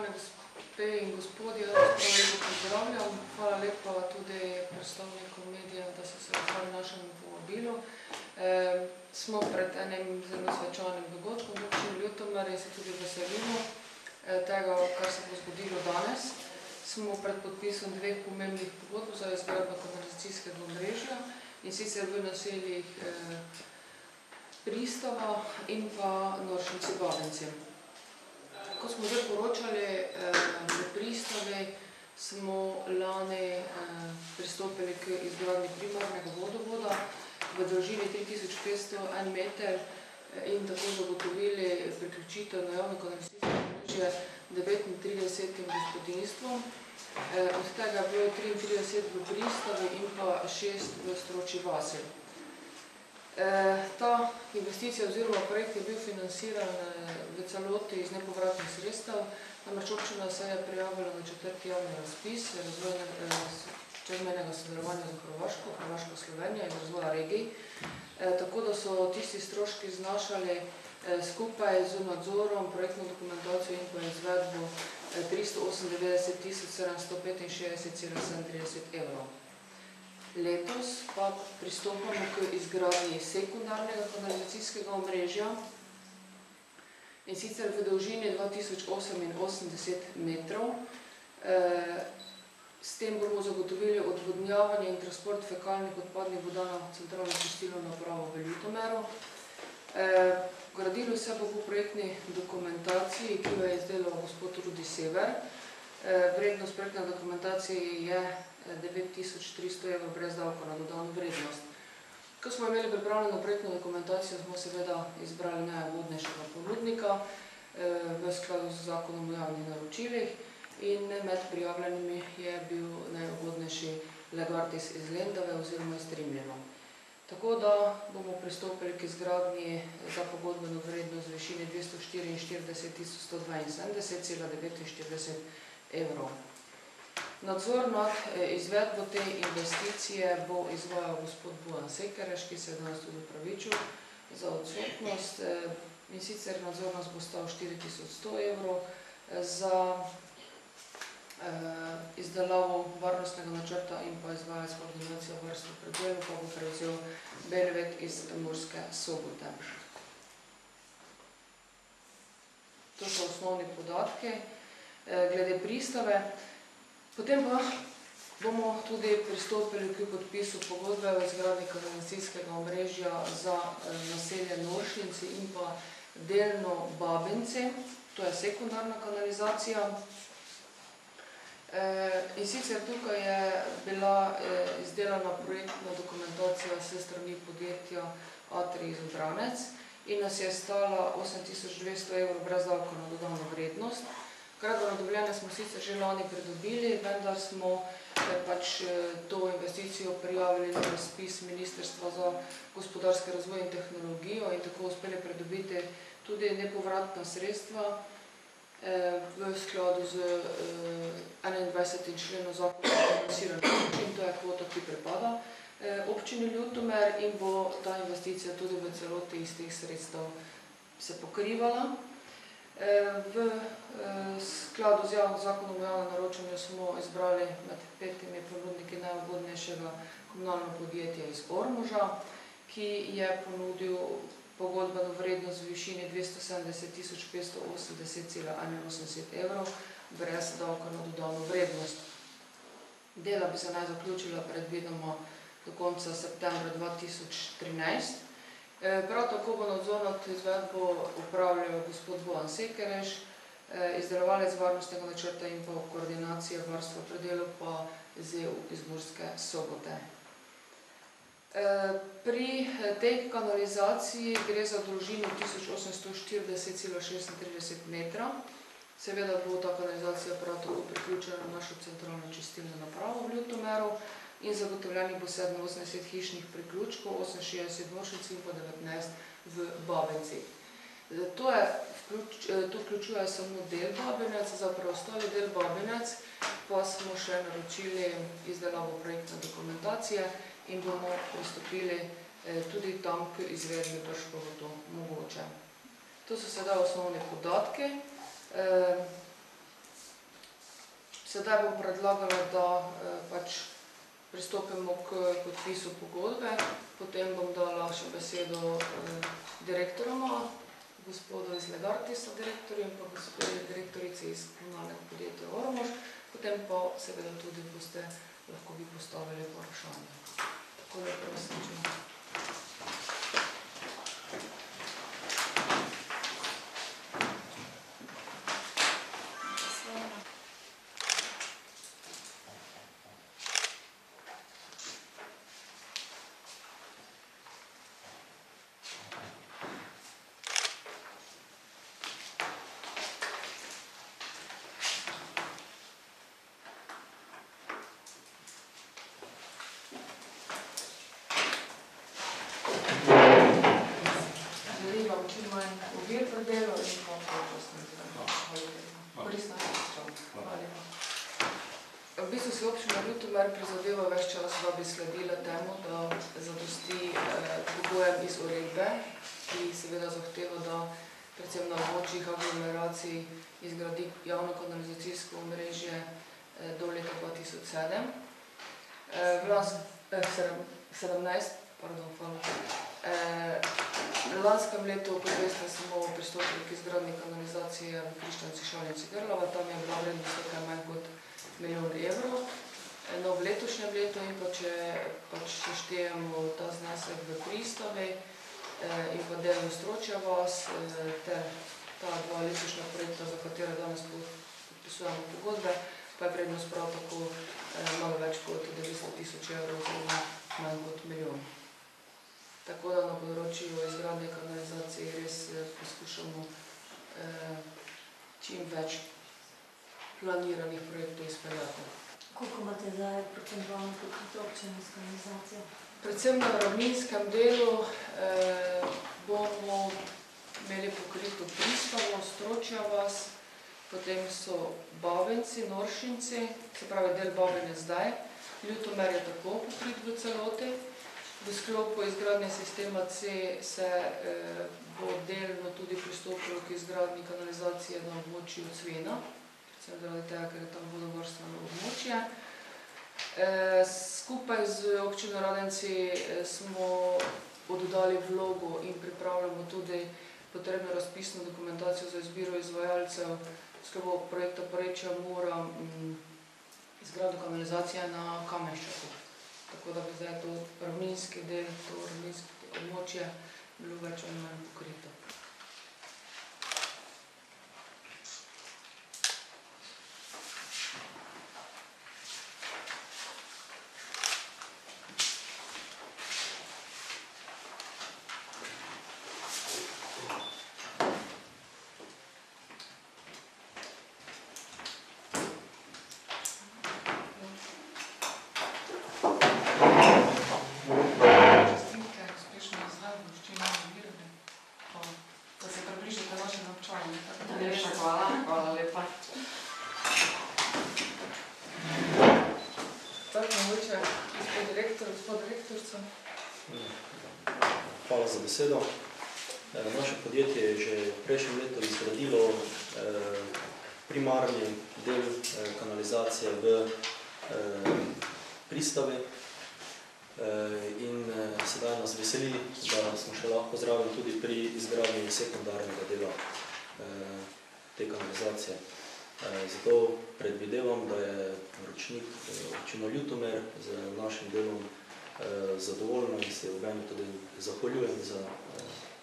Spoštovane gospe in gospodje, prav lepo pozdravljam. Hvala lepa tudi predstavnikom medijev, da so se odzvali našemu povabilu. Smo pred enim zelo svečanim dogodkom v občini Ljutomer in se tudi veselimo tega, kar se bo zgodilo danes. Smo pred podpisom dveh pomembnih pogodb za izgradnjo kanalizacijskega omrežja in sicer v naseljih Pristava in pa Noršnici-Babenci. Ko smo že poročali v Pristavi, smo lani pristopili k izgradnji primarnega vodovoda v dolžini 3501 meter in tako zagotovili priključitev na javno kanalizacijsko omrežje 39 gospodinjstvom. Od tega je bilo 33 v Pristavi in pa 6 v Stročji vasi. Ta investicija oziroma projekt je bil financiran v celoti iz nepovratnih sredstev, namreč občina se je prijavila na 4. javni razpis čezmejnega sodelovanja za Hrvaško, Hrvaško-Slovenija in razvoja regij. Tako da so tisti stroški znašali skupaj z nadzorom, projektno dokumentacijo in pa izvedbo 398.765,37 evrov. Letos pa pristopamo k izgradnji sekundarnega kanalizacijskega omrežja in sicer v dolžini 2088 metrov. S tem bomo zagotovili odvodnjavanje in transport fekalnih odpadnih voda na centralno čistilno napravo v Ljutomeru. Gradilo se bo po projektni dokumentaciji, ki jo je izdelal gospod Rudi Sever. Vrednost projektne dokumentacije je 9300 evrov brez davka na dodano vrednost. Ko smo imeli pripravljeno projektno dokumentacijo, smo seveda izbrali najugodnejšega ponudnika v skladu z zakonom o javnih naročilih in med prijavljenimi je bil najugodnejši Legartis iz Lendave oziroma iz Trimljena. Tako da bomo pristopili k izgradnji za pogodbeno vrednost v višini 244.172,49 evrov. Nadzor nad izvedbo te investicije bo izvajal gospod Bojan Sekereš, ki se je danes tudi opravičil za odsotnost. In sicer nadzor nas bo stal 4100 evrov, za izdelavo varnostnega načrta in pa izvajanje koordinacijo varstva predelov pa bo prevzel Benevek iz Murske Sobote. To so osnovni podatki glede Pristave. Potem pa bomo tudi pristopili k podpisu pogodbe o izgradnji kanalizacijskega omrežja za naselje Noršnici in pa delno Babenci, to je sekundarna kanalizacija. In sicer tukaj je bila izdelana projektna dokumentacija s strani podjetja Atri iz Obranec in nas je stala 8200 evrov brez davka na dodano vrednost. Gradbeno dovoljenje smo sicer že lani pridobili, vendar smo to investicijo prijavili na razpis Ministrstva za gospodarski razvoj in tehnologijo in tako uspeli pridobiti tudi nepovratna sredstva v skladu z 21. členom zakona o financiranju občin, to je kvota, ki pripada občini Ljutomer in bo ta investicija tudi v celoti iz teh sredstev se pokrivala. V skladu z zakonom o javnem naročanju smo izbrali med 5 ponudniki najugodnejšega komunalno podjetje iz Ormoža, ki je ponudil pogodbeno vrednost v višini 270.580,81 evrov brez davka na dodano vrednost. Dela bi se naj zaključila predvidoma do konca septembra 2013. Prav tako bo nadzor nad izvedbo upravljal gospod Bojan Sekereš, izdelovalec varnostnega načrta in pa koordinacija varstva predelov pa ZEU iz Murske Sobote. Pri tej kanalizaciji gre za dolžino 1840,36 metra. Seveda bo ta kanalizacija prav tako priključena na našo centralno čistilno napravo v Ljutomeru in zagotovljenih bo 87 hišnih priključkov, 68 Noršnic in pa 19 v Babenci. To vključuje samo del Babenec, za preostali del Babenec pa smo še naročili izdelavo projektne dokumentacije in bomo pristopili tudi tam k izvedbi, brž ko bo to mogoče. To so sedaj osnovni podatki. Sedaj bom predlagala, da pač pristopimo k podpisu pogodbe, potem bom dala še besedo direktoroma, gospodu iz Legartisa, direktorju in pa gospodi direktorici iz komunalnega podjetja Ormož, potem pa seveda tudi boste lahko vi postavili vprašanje. Tako da prosim, če... V bistvu si občina Ljutomer prizadeva ves čas, da bi sledila temu, da zadosti pogojem iz uredbe, ki seveda zahteva, da predvsem na območjih aglomeracij izgradi javno kanalizacijsko omrežje do leta 2007. V lanskem letu, kot veste, smo pristopili k izgradnji kanalizacije v Krištanci, Šalnici, Grlava. Tam je bila vrednost nekaj manj kot 1 milijon evrov. No, v letošnjem letu in pa če pač seštejemo ta znesek v Pristavi in pa delno Stročja vas, ter ta dva letošnja projekta, za katera danes podpisujemo pogodbe, pa je vrednost prav tako malo več kot 900 000 evrov, oziroma manj kot milijon. Tako da na področju izgradnje kanalizacije res poskušamo čim več planiranih projektov izpeljati. Koliko imate zdaj procentualno pokrito občine s kanalizacijo? Predvsem na ravninskem delu bomo imeli pokrito Pristavo, Stročja vas, potem so Babenci, Noršinci, se pravi del Babene zdaj, Ljutomer je tako pokrit v celoti. V sklopu izgradnje sistema C se bo delno tudi pristopilo k izgradnji kanalizacije na območju Cvena, predvsem zaradi tega, ker je tam vodovarstveno območje. Skupaj z občino Radenci smo oddali vlogo in pripravljamo tudi potrebno razpisno dokumentacijo za izbiro izvajalcev v sklopu projekta Porečja Mura izgradnjo kanalizacije na Kamenščaku. Tako da bi zdaj to ravninski del, to ravninsko območje bilo več ali manj pokrito. Hvala lepa. Tako, mogoče gospod direktor, gospod direktorica. Hvala za besedo. Naše podjetje je že v prejšnjem letu izgradilo primarni del kanalizacije v Pristavi in sedaj nas veseli, da smo še lahko zraven tudi pri izgradnji sekundarnega dela te kanalizacije. Zato predvidevam, da je naročnik občina Ljutomer z našim delom zadovoljna in se obenem tudi zahvaljujem za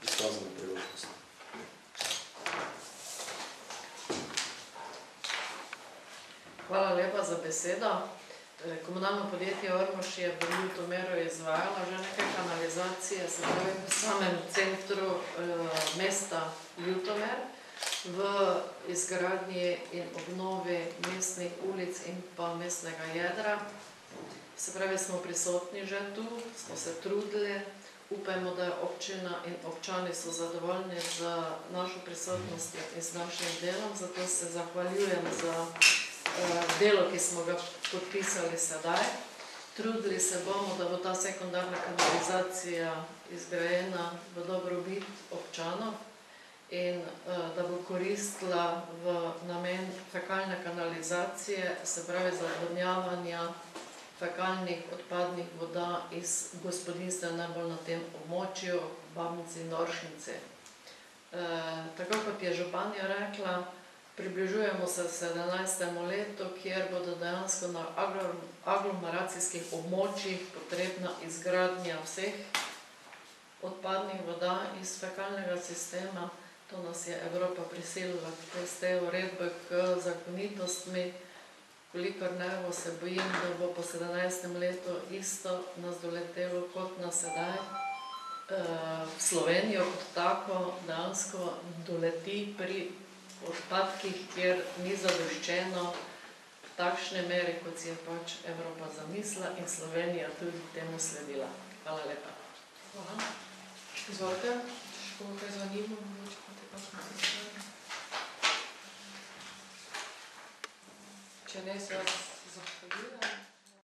izkazano priložnost. Hvala lepa za besedo. Komunalno podjetje Ormož je v Ljutomeru izvajalo že nekaj kanalizacije, se pravi v samem centru mesta Ljutomer, v izgradnji in obnovi mestnih ulic in pa mestnega jedra. Se pravi, smo prisotni že tu, smo se trudili, upajmo, da je občina in občani so zadovoljni z našo prisotnostjo in z našim delom, zato se zahvaljujem za delo, ki smo ga podpisali sedaj. Trudili se bomo, da bo ta sekundarna kanalizacija izgrajena v dobrobit občanov in da bo koristila v namen fekalne kanalizacije. kanalizacije, se pravi za odvodnjavanja fekalnih odpadnih voda iz gospodinjstva najbolj na tem območju, Babnici in Oršnici. Tako kot je županja rekla, približujemo se 17. letu, kjer bodo dejansko na aglomeracijskih območjih potrebna izgradnja vseh odpadnih voda iz fekalnega sistema. To nas je Evropa prisilila k te uredbe, k zakonitostmi. Kolikor ne bo, se bojim, da bo po 17. letu isto nas doletelo kot nas sedaj. Slovenijo kot tako dejansko doleti pri odpadkih, kjer ni zadoščeno v takšne meri, kot si je pač Evropa zamislila in Slovenija tudi temu sledila. Hvala lepa. Hvala. Izvolite, še koga kaj zanima, mogoče imate kakšno vprašanje? Če ne, se vas zahvaljujem.